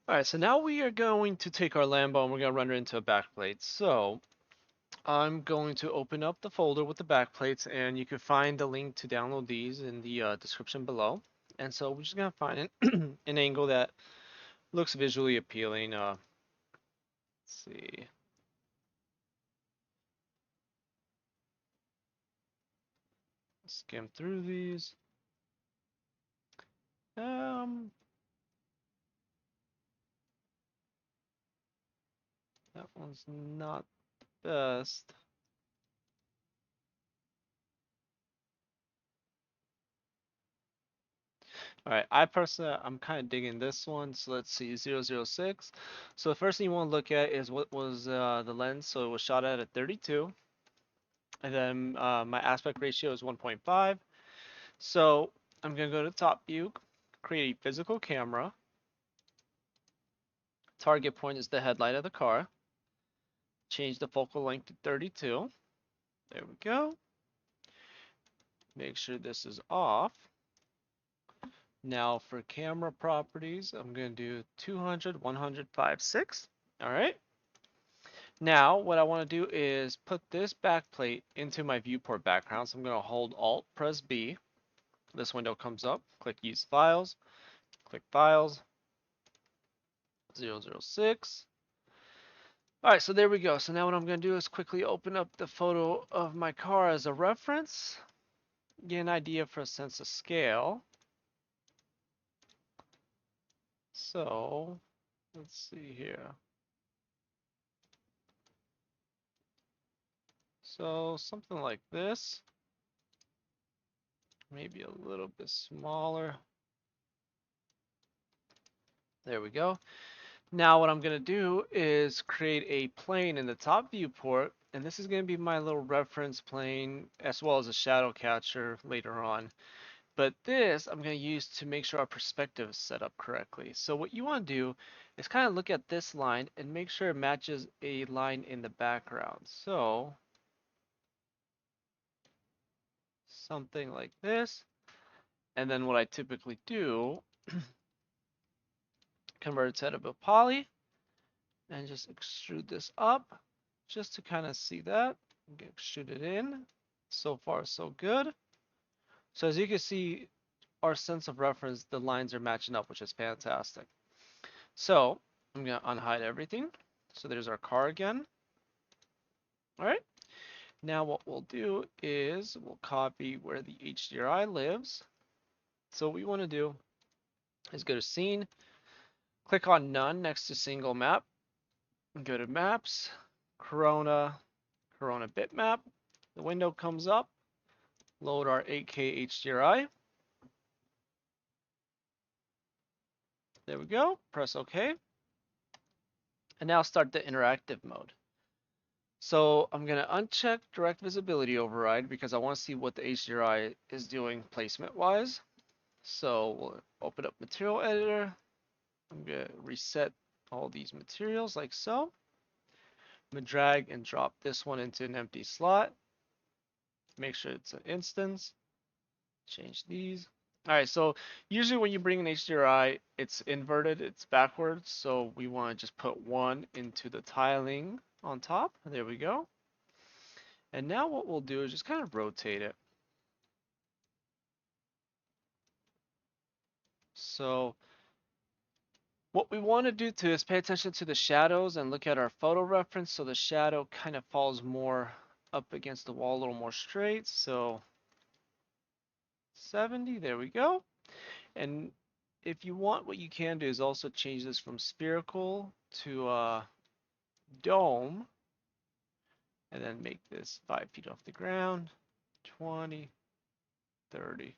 All right, so now we are going to take our Lambo and we're going to run it into a backplate. So I'm going to open up the folder with the backplates, and you can find the link to download these in the description below. And so we're just going to find an angle that looks visually appealing. Let's see. Skim through these. Um, that one's not the best. All right, I personally, I'm kind of digging this one. So let's see, 006. So the first thing you want to look at is what was the lens. So it was shot at a 32. And then my aspect ratio is 1.5. So I'm going to go to top view, create a physical camera. Target point is the headlight of the car. Change the focal length to 32. There we go. Make sure this is off. Now for camera properties, I'm going to do 200, 100, 5, 6. All right. Now what I want to do is put this backplate into my viewport background. So I'm going to hold Alt, press B. This window comes up. Click Use Files. Click Files. 006. All right, so there we go. So now what I'm going to do is quickly open up the photo of my car as a reference. Get an idea for a sense of scale. So let's see here. So something like this, maybe a little bit smaller. There we go. Now what I'm going to do is create a plane in the top viewport, and this is going to be my little reference plane as well as a shadow catcher later on. But this I'm going to use to make sure our perspective is set up correctly. So what you want to do is kind of look at this line and make sure it matches a line in the background. So something like this. And then what I typically do, convert it to editable poly and just extrude this up just to kind of see that. Extrude it in. So far, so good. So as you can see, our sense of reference, the lines are matching up, which is fantastic. So I'm going to unhide everything. So there's our car again. All right. Now what we'll do is we'll copy where the HDRI lives. So what we want to do is go to Scene, click on None next to Single Map, and go to Maps, Corona bitmap. The window comes up. Load our 8K HDRI. There we go. Press OK. And now start the interactive mode. So I'm going to uncheck direct visibility override because I want to see what the HDRI is doing placement wise. So we'll open up material editor. I'm going to reset all these materials like so. I'm going to drag and drop this one into an empty slot. Make sure it's an instance. Change these. All right, so usually when you bring an HDRI, it's inverted, it's backwards. So we want to just put one into the tiling on top. There we go. And now what we'll do is just kind of rotate it. So what we want to do too is pay attention to the shadows and look at our photo reference. So the shadow kind of falls more up against the wall, a little more straight. So 70, there we go. And if you want, what you can do is also change this from spherical to dome, and then make this 5 feet off the ground, 20, 30.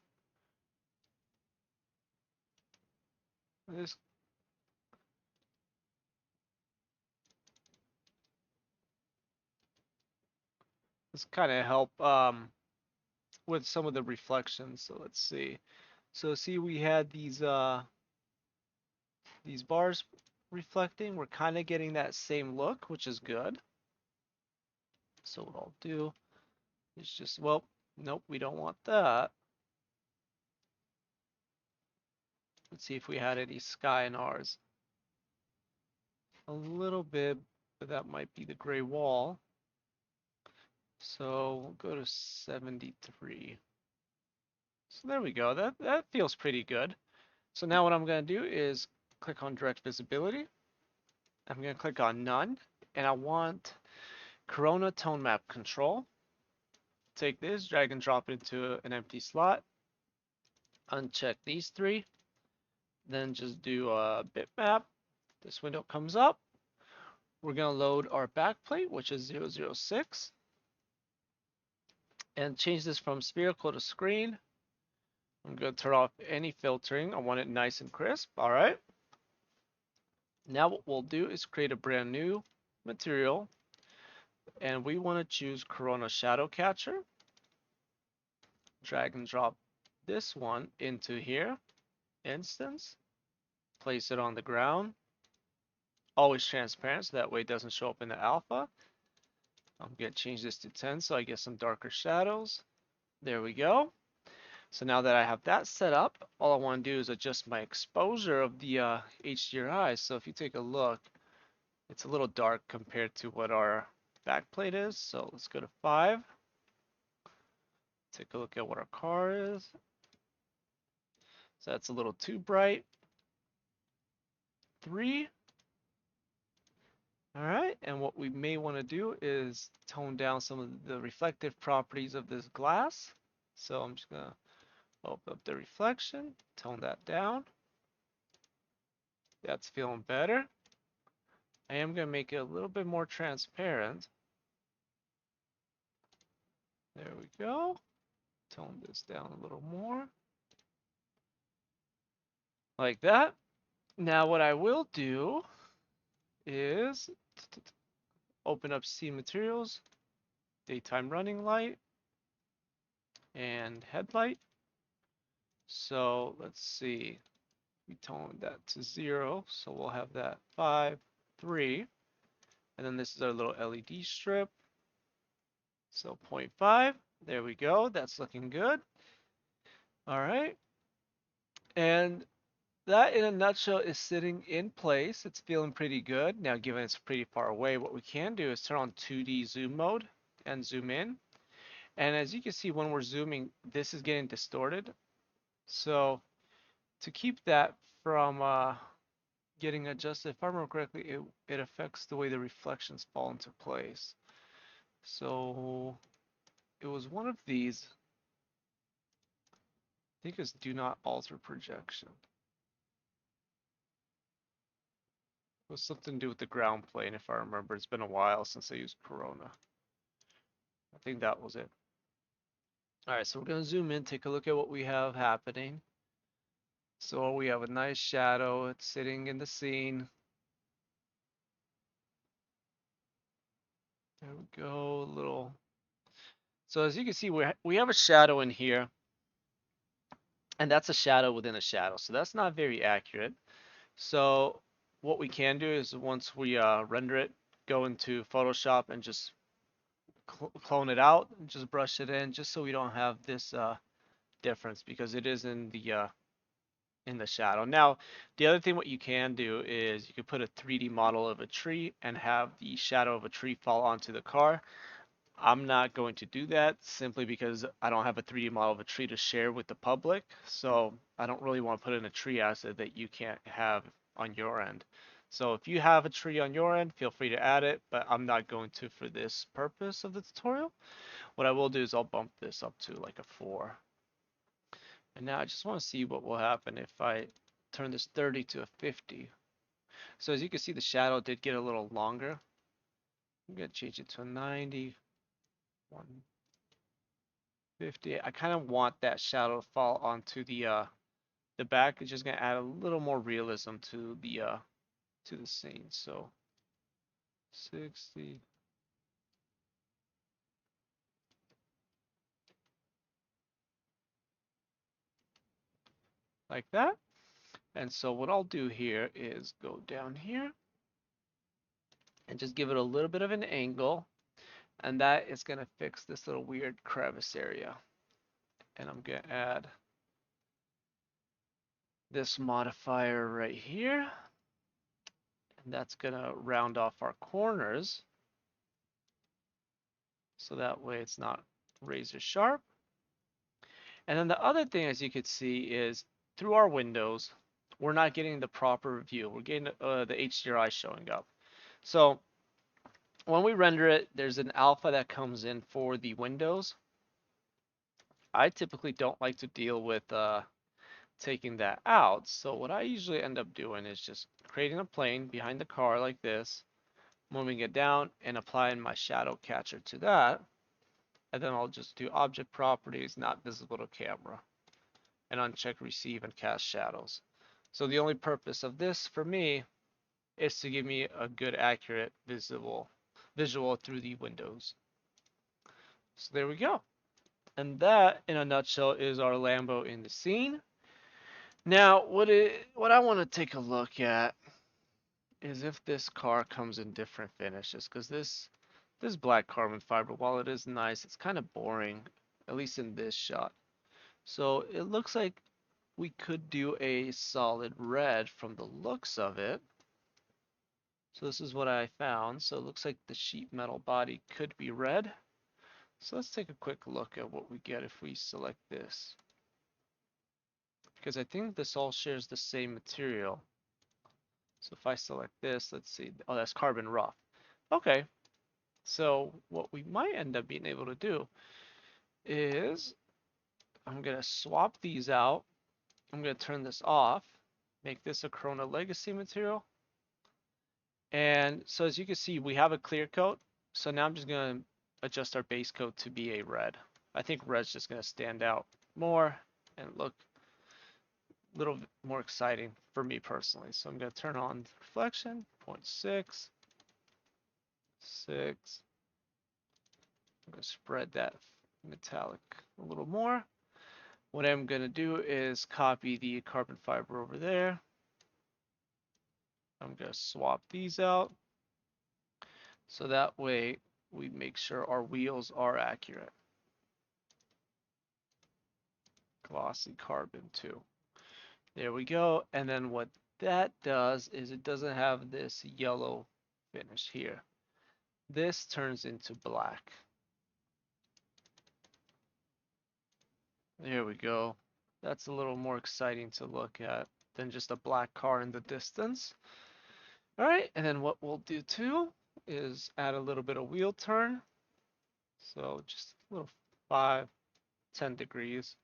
This kind of help with some of the reflections. So let's see. So see, we had these bars reflecting. We're kind of getting that same look, which is good. So what I'll do is just, well, nope, we don't want that. Let's see if we had any sky in ours. a little bit, but that might be the gray wall. So we'll go to 73. So there we go. That feels pretty good. So now what I'm going to do is click on direct visibility. I'm going to click on none, and I want Corona tone map control. Take this, drag and drop it into an empty slot. Uncheck these three. Then just do a bitmap. This window comes up. We're going to load our backplate, which is 006, and change this from spherical to screen. I'm going to turn off any filtering. I want it nice and crisp. All right. Now what we'll do is create a brand new material, and we want to choose Corona Shadow Catcher. Drag and drop this one into here. Instance. Place it on the ground. Always transparent, so that way it doesn't show up in the alpha. I'm going to change this to 10 so I get some darker shadows. There we go. So now that I have that set up, all I want to do is adjust my exposure of the HDRI. So if you take a look, it's a little dark compared to what our backplate is. So let's go to 5. Take a look at what our car is. So that's a little too bright. 3. All right, and what we may want to do is tone down some of the reflective properties of this glass. So I'm just gonna open up the reflection, tone that down. That's feeling better. I am gonna make it a little bit more transparent. There we go. Tone this down a little more. Like that. Now what I will do is open up C materials, daytime running light, and headlight. So let's see. We tone that to 0, so we'll have that 5, 3. And then this is our little LED strip. So 0.5. There we go. That's looking good. All right. And that in a nutshell is sitting in place. It's feeling pretty good. Now, given it's pretty far away, what we can do is turn on 2D zoom mode and zoom in. And as you can see, when we're zooming, this is getting distorted. So to keep that from getting adjusted, if I remember correctly, it affects the way the reflections fall into place. So it was one of these. I think it's do not alter projection. It was something to do with the ground plane, if I remember. It's been a while since I used Corona. I think that was it. All right, so we're going to zoom in, take a look at what we have happening. So we have a nice shadow. It's sitting in the scene. There we go, a little. So as you can see, we have a shadow in here, and that's a shadow within a shadow. So that's not very accurate. So what we can do is once we render it, go into Photoshop and just clone it out and just brush it in, just so we don't have this difference, because it is in the shadow. Now, the other thing what you can do is you could put a 3D model of a tree and have the shadow of a tree fall onto the car. I'm not going to do that simply because I don't have a 3D model of a tree to share with the public. So I don't really want to put in a tree asset that you can't have on your end. So if you have a tree on your end, feel free to add it, but I'm not going to for this purpose of the tutorial. What I will do is I'll bump this up to like a 4. And now I just want to see what will happen if I turn this 30 to a 50. So as you can see, the shadow did get a little longer. I'm going to change it to a 90, 150. I kind of want that shadow to fall onto the back. It's just going to add a little more realism to the scene. So 60. Like that. And so what I'll do here is go down here and just give it a little bit of an angle, and that is going to fix this little weird crevice area. And I'm going to add this modifier right here, That's gonna round off our corners. So that way it's not razor sharp. And then the other thing, as you can see, is through our windows, we're not getting the proper view. We're getting the HDRI showing up. So when we render it, there's an alpha that comes in for the windows. I typically don't like to deal with taking that out. So what I usually end up doing is just creating a plane behind the car like this, moving it down and applying my shadow catcher to that. And then I'll just do object properties, not visible to camera, and uncheck receive and cast shadows. So the only purpose of this for me is to give me a good accurate visual through the windows. So there we go. And that in a nutshell is our Lambo in the scene. Now what I want to take a look at is if this car comes in different finishes, because this black carbon fiber, while it is nice, it's kind of boring, at least in this shot. So it looks like we could do a solid red from the looks of it. So this is what I found. So it looks like the sheet metal body could be red. So let's take a quick look at what we get if we select this. Because I think this all shares the same material. So if I select this, let's see. Oh, that's carbon rough. Okay. So what we might end up being able to do is I'm going to swap these out. I'm going to turn this off, make this a Corona Legacy material. And so as you can see, we have a clear coat. So now I'm just going to adjust our base coat to be a red. I think red's just going to stand out more and look a little bit more exciting for me personally. So I'm going to turn on reflection, 0.6, 6. I'm going to spread that metallic a little more. What I'm going to do is copy the carbon fiber over there. I'm going to swap these out. So that way we make sure our wheels are accurate. Glossy carbon too. There we go. And then what that does is it doesn't have this yellow finish here. This turns into black. There we go. That's a little more exciting to look at than just a black car in the distance. All right, and then what we'll do too is add a little bit of wheel turn. So just a little 5, 10 degrees.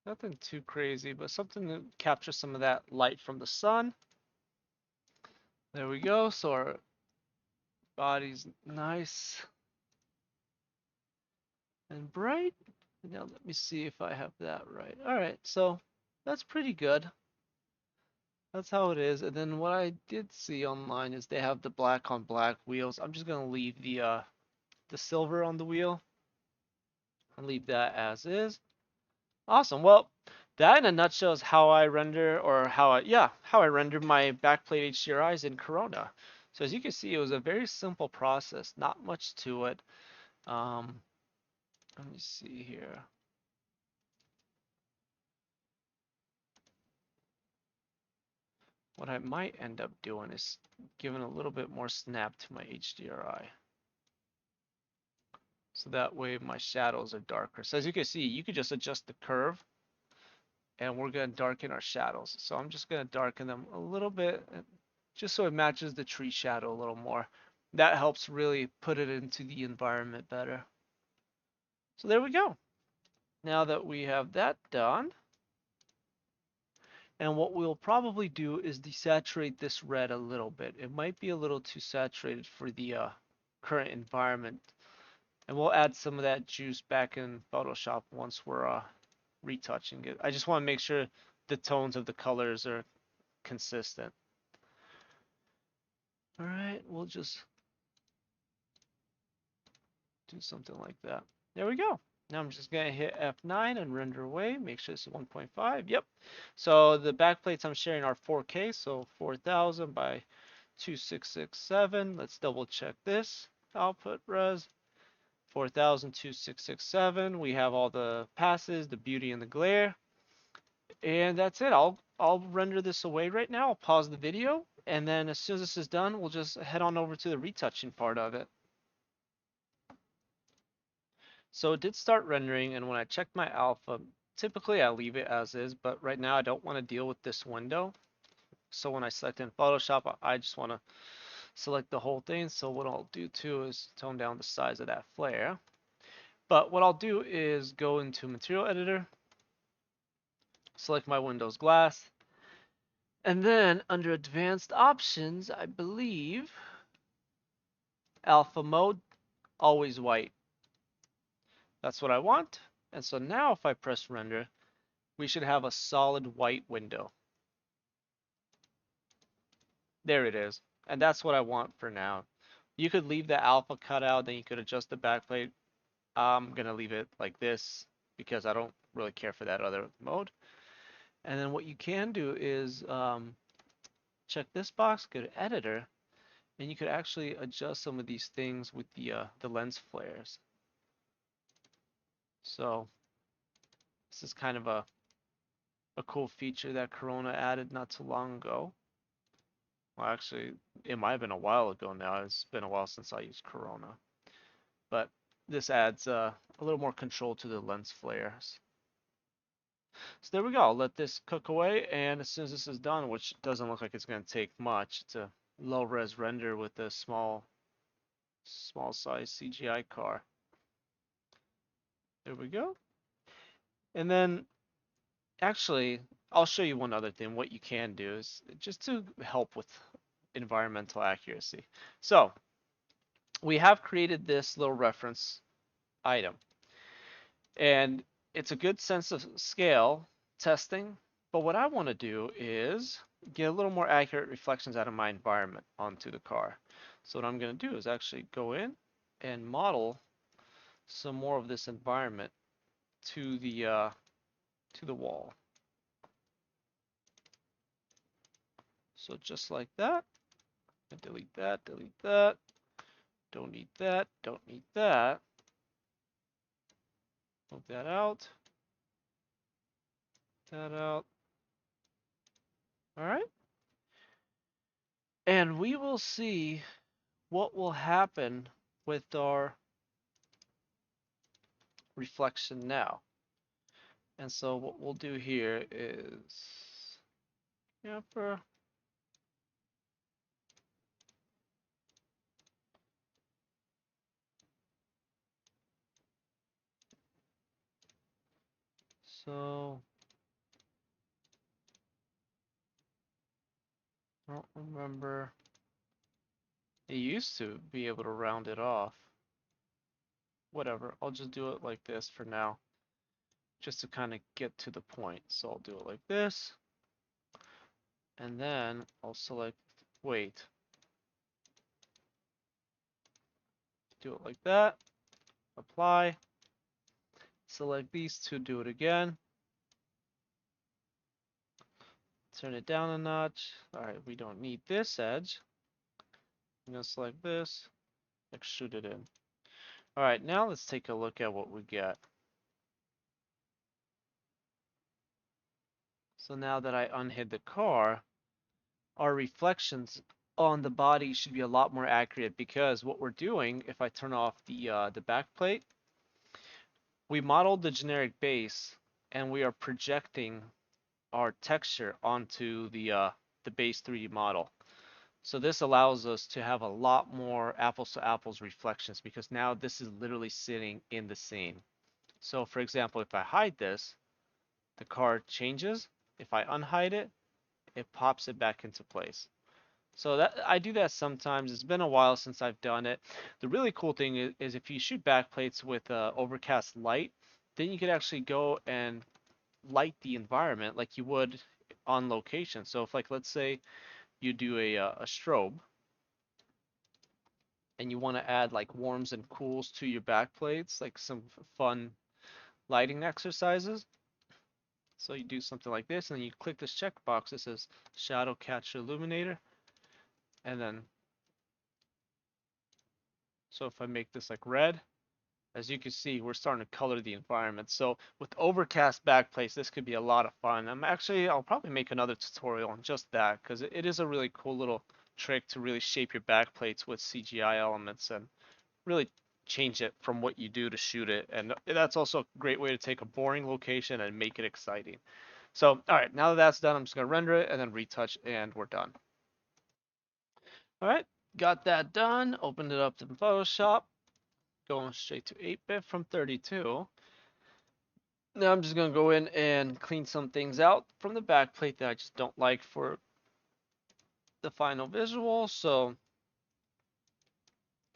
Nothing too crazy, but something to capture some of that light from the sun. There we go. So our body's nice and bright. Now let me see if I have that right. All right, so that's pretty good. That's how it is. And then what I did see online is they have the black on black wheels. I'm just gonna leave the silver on the wheel and leave that as is. Awesome. Well, that in a nutshell is how I render, or how I render my backplate HDRIs in Corona. So as you can see, it was a very simple process, not much to it. Let me see here. What I might end up doing is giving a little bit more snap to my HDRI. So that way my shadows are darker. So as you can see, you could just adjust the curve and we're going to darken our shadows. So I'm just going to darken them a little bit just so it matches the tree shadow a little more. That helps really put it into the environment better. So there we go. Now that we have that done, and what we'll probably do is desaturate this red a little bit. It might be a little too saturated for the current environment. And we'll add some of that juice back in Photoshop once we're retouching it. I just want to make sure the tones of the colors are consistent. All right, we'll just do something like that. There we go. Now I'm just gonna hit F9 and render away. Make sure it's 1.5. Yep. So the backplates I'm sharing are 4K, so 4000 by 2667. Let's double check this. Output res 4000 2667. We have all the passes, the beauty and the glare. And that's it. I'll render this away right now. I'll pause the video And then as soon as this is done, we'll just head on over to the retouching part of it. So it did start rendering, and when I checked my alpha, typically I leave it as is, but right now I don't want to deal with this window. So when I select in Photoshop, I just want to select the whole thing. So what I'll do too is tone down the size of that flare. But what I'll do is go into Material Editor, select my Windows glass, and then under Advanced Options, I believe Alpha Mode, always white. That's what I want. And so now if I press render, we should have a solid white window. There it is. And that's what I want for now. You could leave the alpha cut out, then you could adjust the backplate. I'm gonna leave it like this because I don't really care for that other mode. And then what you can do is check this box, go to editor, and you could actually adjust some of these things with the lens flares. So this is kind of a cool feature that Corona added not too long ago. Well, actually, it might have been a while ago now. It's been a while since I used Corona. But this adds a little more control to the lens flares. So there we go. I'll let this cook away, and as soon as this is done, which doesn't look like it's going to take much, it's a low-res render with a small size CGI car. There we go. And then actually, I'll show you one other thing. What you can do is just to help with environmental accuracy. So we have created this little reference item, and it's a good sense of scale testing. But what I want to do is get a little more accurate reflections out of my environment onto the car. So what I'm going to do is actually go in and model some more of this environment to the wall. So just like that. Delete that, delete that. Don't need that, don't need that. Move that out. That out. All right. And we will see what will happen with our reflection now. And so what we'll do here is, yeah, so I don't remember. It used to be able to round it off. Whatever, I'll just do it like this for now, just to kind of get to the point. So I'll do it like this, and then I'll select weight. Do it like that, apply, select these two, do it again, turn it down a notch. All right, we don't need this edge. I'm gonna select this, extrude it in. All right, now let's take a look at what we get. So now that I unhid the car, our reflections on the body should be a lot more accurate, because what we're doing, if I turn off the back plate, we modeled the generic base and we are projecting our texture onto the base 3D model. So this allows us to have a lot more apples to apples reflections, because now this is literally sitting in the scene. So for example, if I hide this, the car changes. If I unhide it, it pops it back into place. So that I do that sometimes. It's been a while since I've done it. The really cool thing is if you shoot backplates with overcast light, then you could actually go and light the environment like you would on location. So if, like, let's say you do a strobe and you want to add like warms and cools to your backplates, like some fun lighting exercises. So you do something like this, and then you click this checkbox that says Shadow Catcher Illuminator, and then so if I make this like red, As you can see, we're starting to color the environment. So with overcast backplates, this could be a lot of fun. I'll probably make another tutorial on just that because it is a really cool little trick to really shape your backplates with CGI elements and really change it from what you do to shoot it. And that's also a great way to take a boring location and make it exciting. So, all right, now that that's done, I'm just gonna render it and then retouch and we're done. All right, got that done. Opened it up in Photoshop, going straight to 8-bit from 32. Now I'm just gonna go in and clean some things out from the backplate that I just don't like for the final visual. So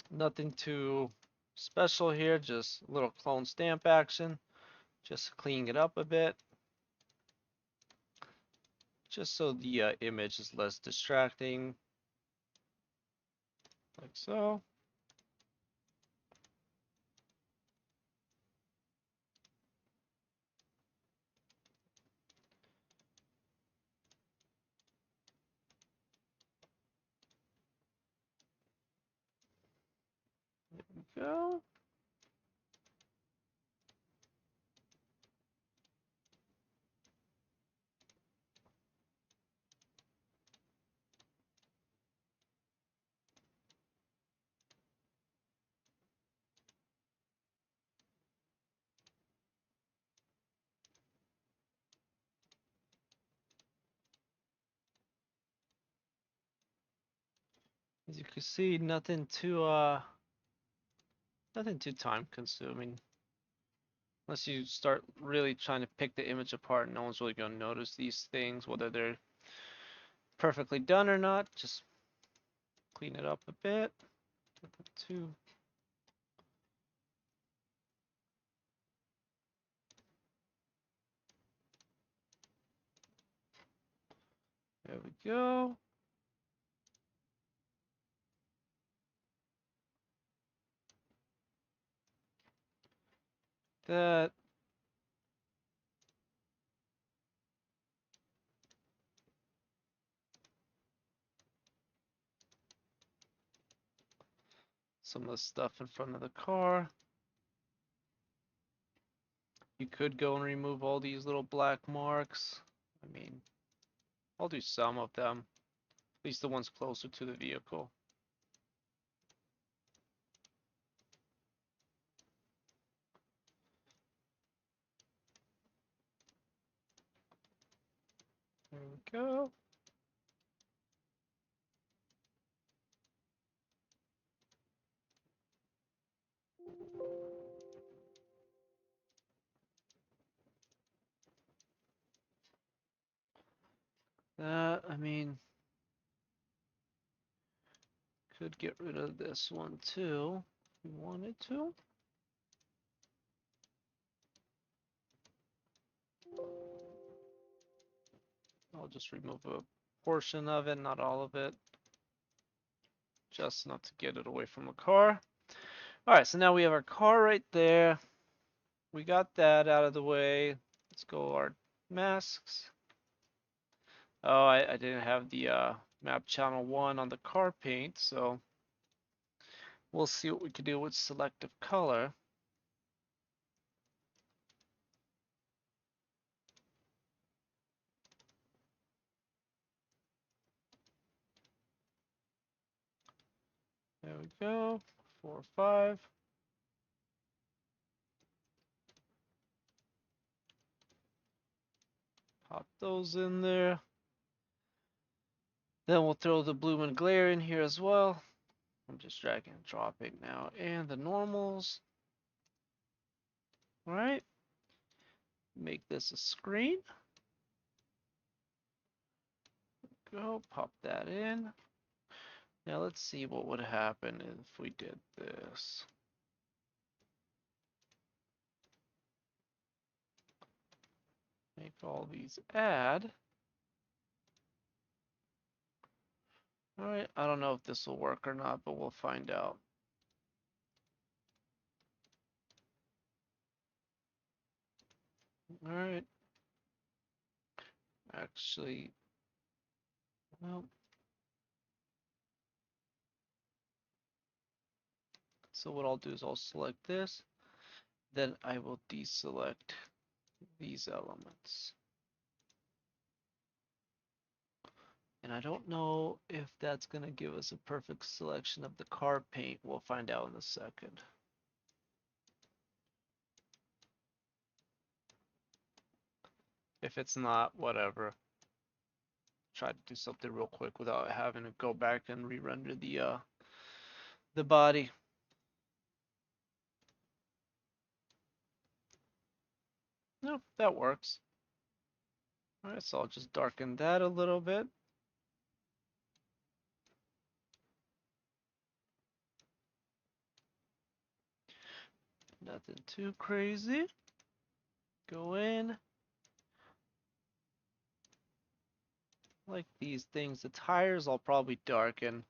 nothing too special here, just a little clone stamp action, just cleaning it up a bit, just so the image is less distracting, like so. There we go. As you can see, nothing too time consuming. Unless you start really trying to pick the image apart, no one's really gonna notice these things, whether they're perfectly done or not. Just clean it up a bit. Nothing too. There we go. That. Some of the stuff in front of the car. You could go and remove all these little black marks. I mean, I'll do some of them, at least the ones closer to the vehicle. There we go. I mean, could get rid of this one too, if you wanted to. I'll just remove a portion of it, not all of it. Just enough to get it away from the car. All right, so now we have our car right there. We got that out of the way. Let's go our masks. Oh, I didn't have the map channel 1 on the car paint, so we'll see what we can do with selective color. There we go, 4, 5. Pop those in there. Then we'll throw the bloom and glare in here as well. I'm just dragging and dropping now. And the normals. All right. Make this a screen. Go, pop that in. Now let's see what would happen if we did this. Make all these add. All right, I don't know if this will work or not, but we'll find out. All right. Actually, well, so what I'll do is I'll select this. Then I will deselect these elements. And I don't know if that's going to give us a perfect selection of the car paint. We'll find out in a second. If it's not, whatever. Try to do something real quick without having to go back and re-render the body. Nope, that works. All right, so I'll just darken that a little bit. Nothing too crazy. Go in. Like these things. The tires I'll probably darken.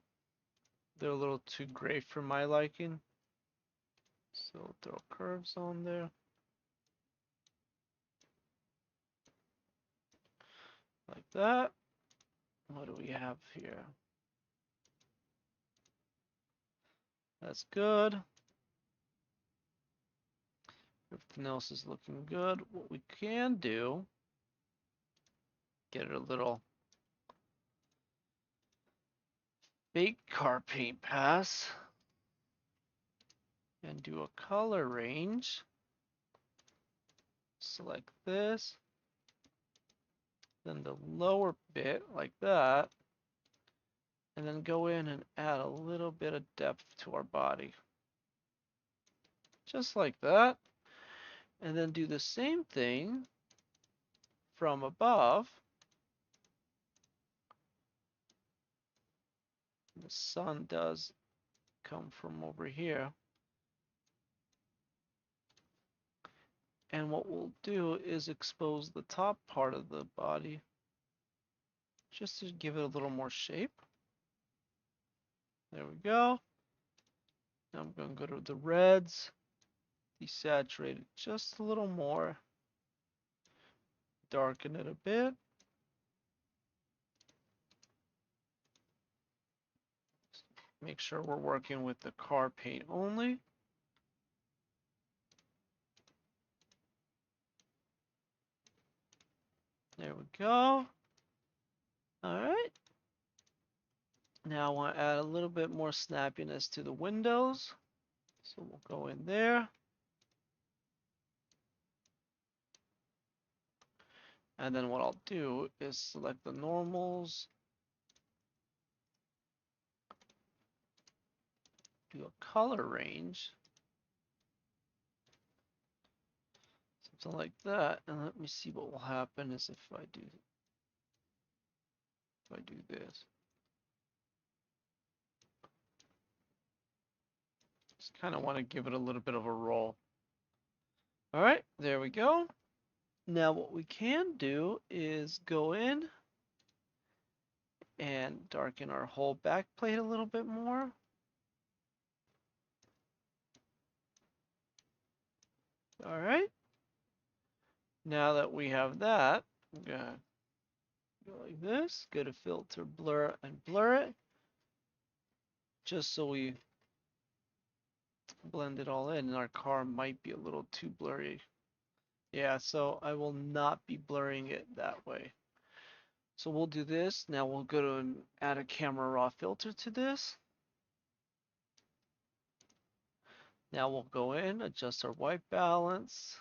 They're a little too gray for my liking. So throw curves on there. Like that. What do we have here? That's good. Everything else is looking good. What we can do, get it a little fake car paint pass and do a color range. Select this, then the lower bit like that, and then go in and add a little bit of depth to our body. Just like that. And then do the same thing from above. The sun does come from over here. And what we'll do is expose the top part of the body just to give it a little more shape. There we go. Now I'm going to go to the reds, desaturate it just a little more, darken it a bit. Make sure we're working with the car paint only. There we go. All right. Now I want to add a little bit more snappiness to the windows. So we'll go in there. And then what I'll do is select the normals. Do a color range. Something like that. And let me see what will happen is if I do this. Just kind of want to give it a little bit of a roll. All right, there we go. Now what we can do is go in and darken our whole back plate a little bit more. All right. Now that we have that, I'm gonna go like this, go to filter, blur, and blur it, just so we blend it all in. And our car might be a little too blurry. Yeah, so I will not be blurring it that way. So we'll do this. Now we'll go to and add a camera raw filter to this. Now we'll go in, adjust our white balance.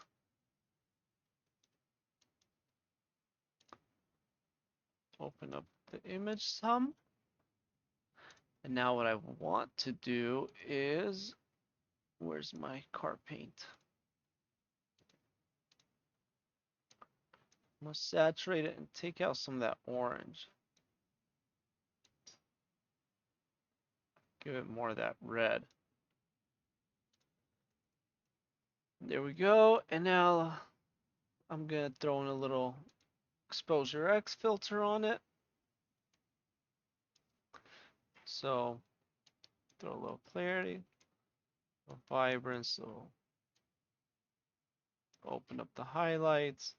Open up the image some. And now what I want to do is, where's my car paint? I'm gonna saturate it and take out some of that orange. Give it more of that red. There we go. And now I'm gonna throw in a little exposure X filter on it. So throw a little clarity, a vibrance, so open up the highlights,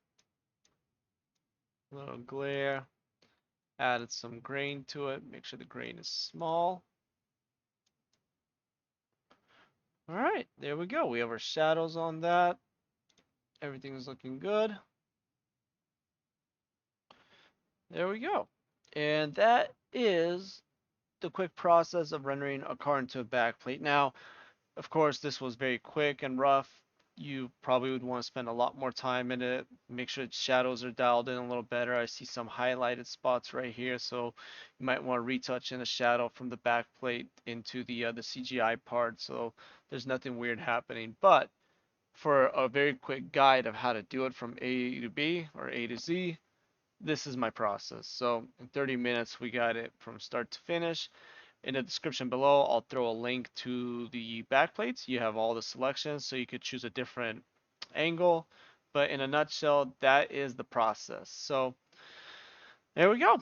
a little glare, added some grain to it, make sure the grain is small. All right, there we go. We have our shadows on that. Everything is looking good. There we go. And that is the quick process of rendering a car into a backplate. Now, of course, this was very quick and rough. You probably would want to spend a lot more time in it. Make sure its shadows are dialed in a little better. I see some highlighted spots right here, so you might want to retouch in a shadow from the backplate into the CGI part, so there's nothing weird happening. But for a very quick guide of how to do it from A to B or A to Z, this is my process. So in 30 minutes, we got it from start to finish. In the description below, I'll throw a link to the backplates. You have all the selections, so you could choose a different angle. But in a nutshell, that is the process. So there we go.